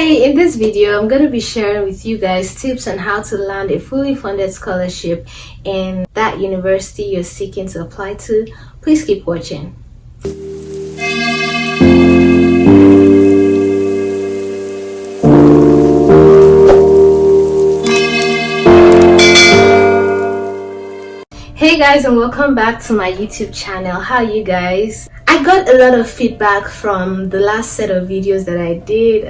In this video I'm going to be sharing with you guys tips on how to land a fully funded scholarship in that university you're seeking to apply to. Please keep watching. Hey guys, and welcome back to my YouTube channel. How are you guys? I got a lot of feedback from the last set of videos that I did.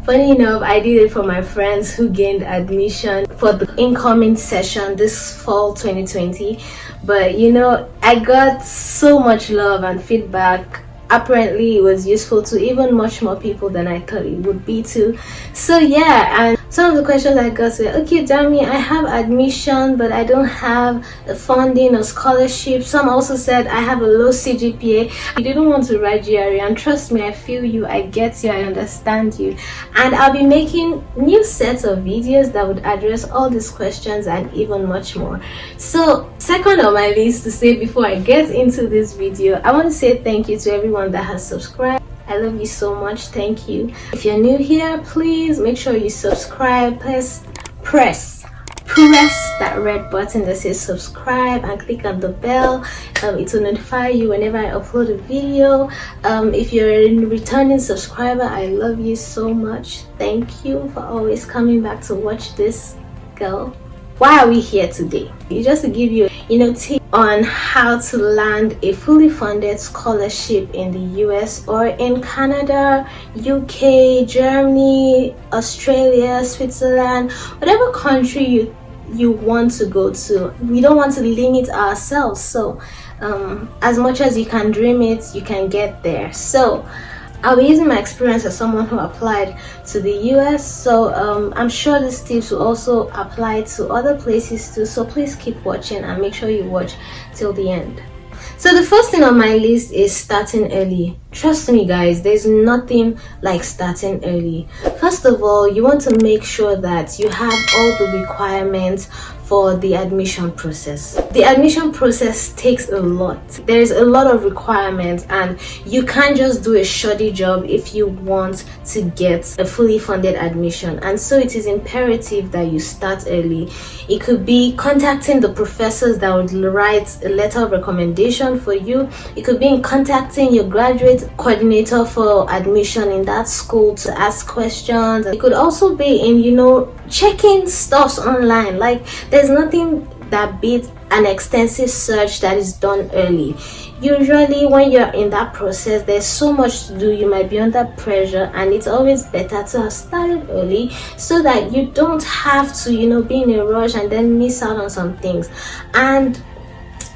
Funny enough, I did it for my friends who gained admission for the incoming session this fall 2020. But you know, I got so much love and feedback. Apparently it was useful to even much more people than I thought it would be to. So yeah, and some of the questions I got were, okay Dami, I have admission but I don't have the funding or scholarship. Some also said I have a low CGPA. I didn't want to write GRE, and trust me, I feel you, I get you, I understand you. And I'll be making new sets of videos that would address all these questions and even much more. So second on my list to say before I get into this video, I want to say thank you to everyone that has subscribed. I love you so much. Thank you. If you're new here, please make sure you subscribe. Press that red button that says subscribe and click on the bell. It will notify you whenever I upload a video. If you're a returning subscriber, I love you so much. Thank you for always coming back to watch this girl. Why are we here today? Just to give you tips on how to land a fully funded scholarship in the US or in Canada, UK, Germany, Australia, Switzerland, whatever country you want to go to. We don't want to limit ourselves, so as much as you can dream it, you can get there. So I'll be using my experience as someone who applied to the US, so I'm sure these tips will also apply to other places too, so please keep watching and make sure you watch till the end. So the first thing on my list is starting early. Trust me guys, there's nothing like starting early. First of all, you want to make sure that you have all the requirements for the admission process. The admission process takes a lot. There's a lot of requirements and you can't just do a shoddy job if you want to get a fully funded admission, and so it is imperative that you start early. It could be contacting the professors that would write a letter of recommendation for you. It could be in contacting your graduate coordinator for admission in that school to ask questions. It could also be in checking stuff online. Like, there's nothing that beats an extensive search that is done early. Usually when you're in that process, there's so much to do, you might be under pressure, and it's always better to have started early so that you don't have to be in a rush and then miss out on some things. And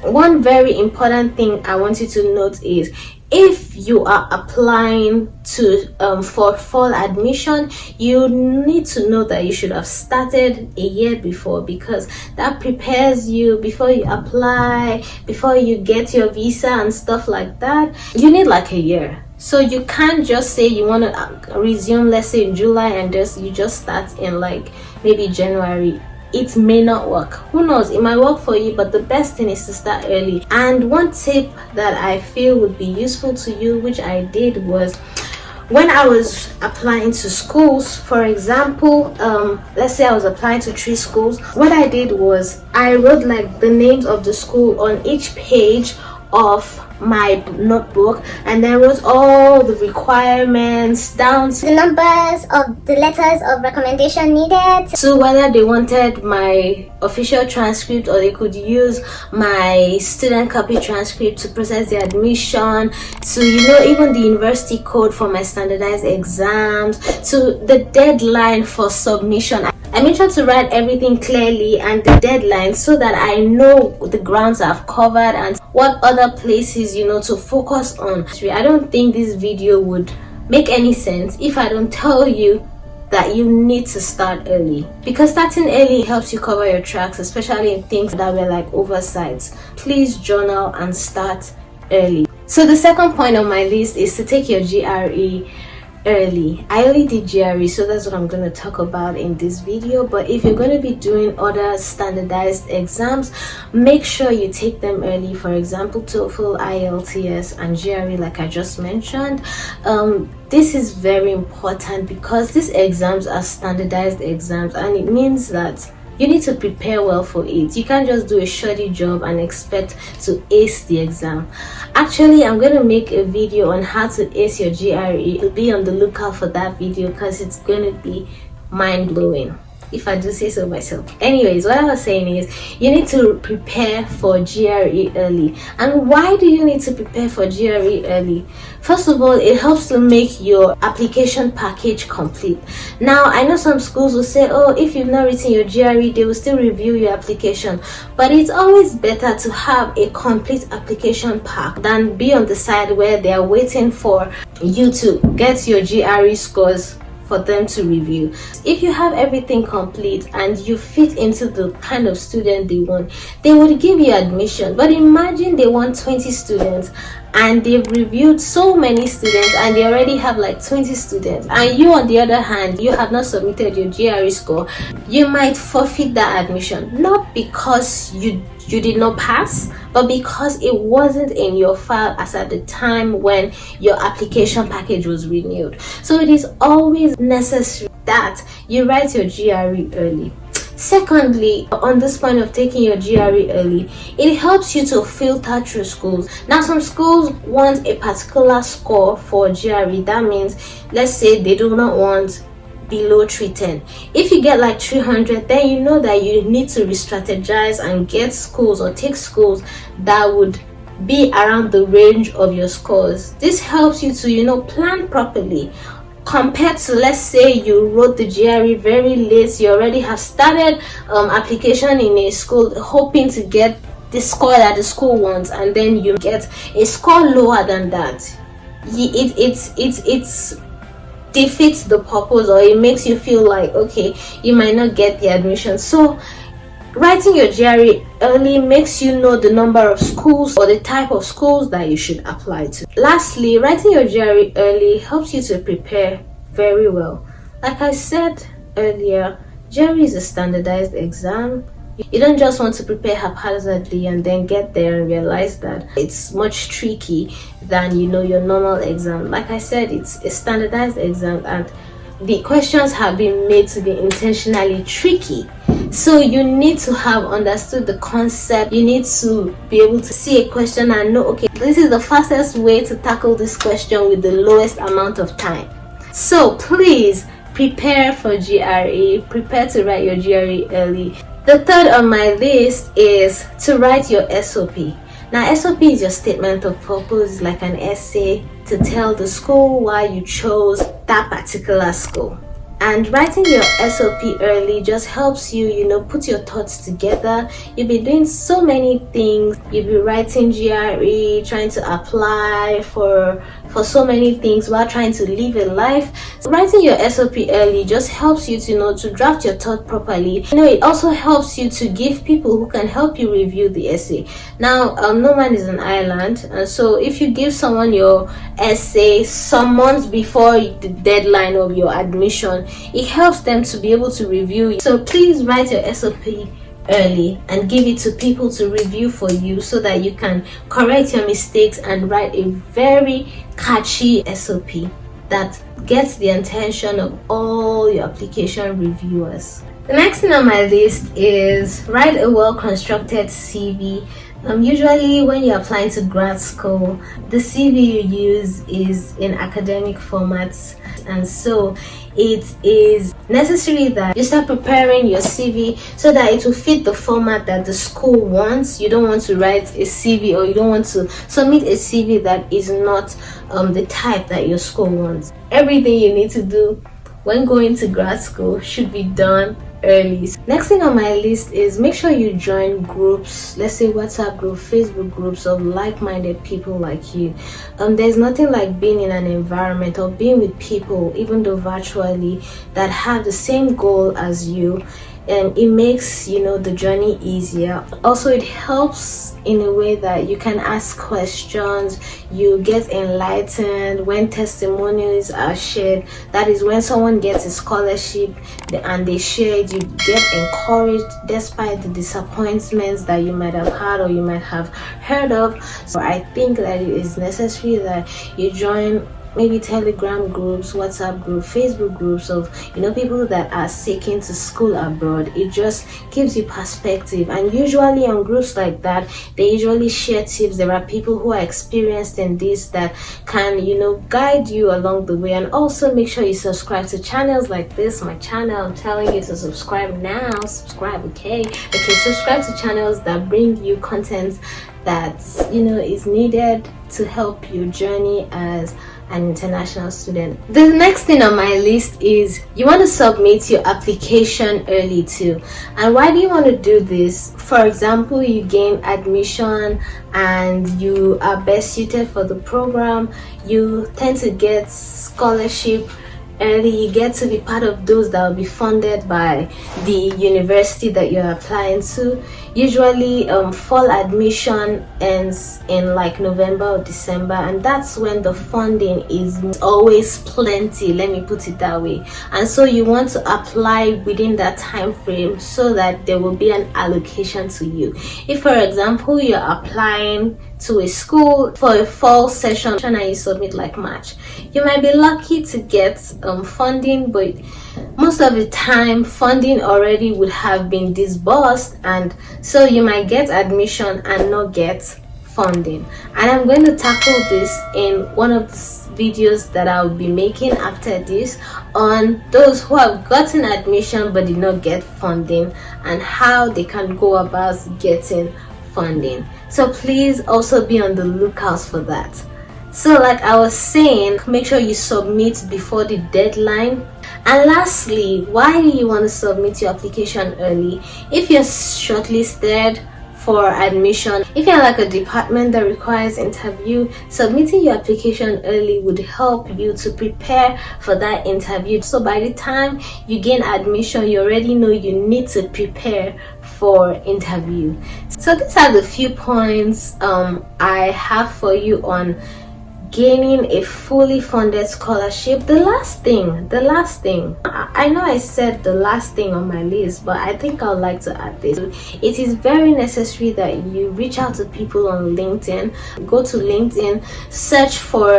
one very important thing I want you to note is, if you are applying to for fall admission, you need to know that you should have started a year before, because that prepares you before you apply, before you get your visa and stuff like that. You need like a year. So you can't just say you want to resume, let's say in July, and you just start in like maybe January. It may not work. Who knows, it might work for you, but the best thing is to start early. And one tip that I feel would be useful to you, which I did, was when I was applying to schools. For example, let's say I was applying to 3 schools. What I did was I wrote like the names of the school on each page of my notebook, and then wrote all the requirements down to the numbers of the letters of recommendation needed, to whether they wanted my official transcript or they could use my student copy transcript to process the admission, to even the university code for my standardized exams, to the deadline for submission. I made sure to write everything clearly and the deadline, so that I know the grounds I've covered and what other places to focus on. I don't think this video would make any sense if I don't tell you that you need to start early, because starting early helps you cover your tracks, especially in things that were like oversights. Please journal and start early. So the second point on my list is to take your GRE early. I only did GRE, so that's what I'm going to talk about in this video. But if you're going to be doing other standardized exams, make sure you take them early. For example, TOEFL, IELTS, and GRE, like I just mentioned. This is very important because these exams are standardized exams, and it means that you need to prepare well for it. You can't just do a shoddy job and expect to ace the exam. Actually, I'm going to make a video on how to ace your GRE. Be on the lookout for that video because it's going to be mind-blowing, if I do say so myself. Anyways, what I was saying is you need to prepare for GRE early. And why do you need to prepare for GRE early? First of all, it helps to make your application package complete. Now, I know some schools will say, oh, if you've not written your GRE, they will still review your application. But it's always better to have a complete application pack than be on the side where they are waiting for you to get your GRE scores for them to review. If you have everything complete and you fit into the kind of student they want, they would give you admission. But imagine they want 20 students and they've reviewed so many students and they already have like 20 students, and you on the other hand, you have not submitted your GRE score. You might forfeit that admission, not because you did not pass, but because it wasn't in your file as at the time when your application package was renewed. So it is always necessary that you write your GRE early. Secondly, on this point of taking your GRE early, it helps you to filter through schools. Now, some schools want a particular score for GRE. That means, let's say they do not want below 310. If you get like 300, then you know that you need to re-strategize and get schools or take schools that would be around the range of your scores. This helps you to, plan properly. Compared to, let's say you wrote the GRE very late, you already have started application in a school hoping to get the score that the school wants, and then you get a score lower than that. It's defeats the purpose, or it makes you feel like, okay, you might not get the admission. So writing your GRE early makes you know the number of schools or the type of schools that you should apply to. Lastly, writing your GRE early helps you to prepare very well. Like I said earlier, GRE is a standardized exam. You don't just want to prepare haphazardly and then get there and realize that it's much tricky than your normal exam. Like I said, it's a standardized exam and the questions have been made to be intentionally tricky. So you need to have understood the concept. You need to be able to see a question and know, okay, this is the fastest way to tackle this question with the lowest amount of time. So please prepare for GRE. Prepare to write your GRE early. The third on my list is to write your SOP. Now, SOP is your statement of purpose, like an essay to tell the school why you chose that particular school. And writing your SOP early just helps you, put your thoughts together. You'll be doing so many things. You'll be writing GRE, trying to apply for so many things while trying to live a life. So writing your SOP early just helps you to draft your thought properly. It also helps you to give people who can help you review the essay. Now, no man is an island, and so if you give someone your essay some months before the deadline of your admission, it helps them to be able to review you. So please write your SOP early and give it to people to review for you so that you can correct your mistakes and write a very catchy SOP that gets the attention of all your application reviewers. The next thing on my list is write a well-constructed CV. Usually when you're applying to grad school, the CV you use is in academic formats, and so it is necessary that you start preparing your CV so that it will fit the format that the school wants. You don't want to write a CV, or you don't want to submit a CV that is not the type that your school wants. Everything you need to do when going to grad school should be done early. Next thing on my list is make sure you join groups, let's say WhatsApp group, Facebook groups of like-minded people like you. There's nothing like being in an environment or being with people, even though virtually, that have the same goal as you. It makes the journey easier. Also, it helps in a way that you can ask questions, you get enlightened when testimonials are shared. That is, when someone gets a scholarship and they share it, you get encouraged despite the disappointments that you might have had or you might have heard of. So I think that it is necessary that you join maybe Telegram groups, WhatsApp group, Facebook groups of people that are seeking to school abroad. It just gives you perspective, and usually on groups like that, they usually share tips. There are people who are experienced in this that can guide you along the way. And also make sure you subscribe to channels like this, my channel. I'm telling you to subscribe now. Subscribe, okay? Subscribe to channels that bring you content that is needed to help your journey as an international student. The next thing on my list is you want to submit your application early too. And why do you want to do this? For example, you gain admission and you are best suited for the program, you tend to get scholarship early. You get to be part of those that will be funded by the university that you're applying to. Usually fall admission ends in like November or December, and that's when the funding is always plenty, let me put it that way. And so you want to apply within that time frame so that there will be an allocation to you. If for example you're applying to a school for a fall session and you submit like March, you might be lucky to get funding, but most of the time funding already would have been disbursed, and so you might get admission and not get funding. And I'm going to tackle this in one of the videos that I'll be making after this, on those who have gotten admission but did not get funding and how they can go about getting funding. So please also be on the lookout for that. So like I was saying, make sure you submit before the deadline. And lastly, why do you want to submit your application early? If you're shortlisted for admission, if you're like a department that requires interview, submitting your application early would help you to prepare for that interview. So by the time you gain admission, you already know you need to prepare for interview. So these are the few points I have for you on gaining a fully funded scholarship. The last thing, I know I said the last thing on my list, but I think I'd like to add this. It is very necessary that you reach out to people on LinkedIn. Go to LinkedIn, search for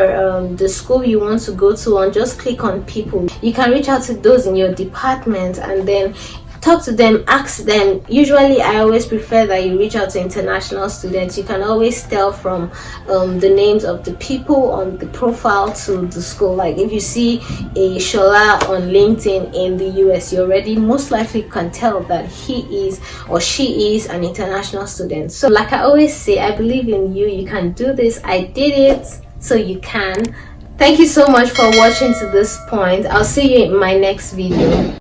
the school you want to go to, and just click on people. You can reach out to those in your department and then talk to them, ask them. Usually I always prefer that you reach out to international students. You can always tell from the names of the people on the profile to the school. Like if you see a Shola on LinkedIn in the US, you already most likely can tell that he is or she is an international student. So like I always say, I believe in you. You can do this. I did it, so you can. Thank you so much for watching to this point. I'll see you in my next video.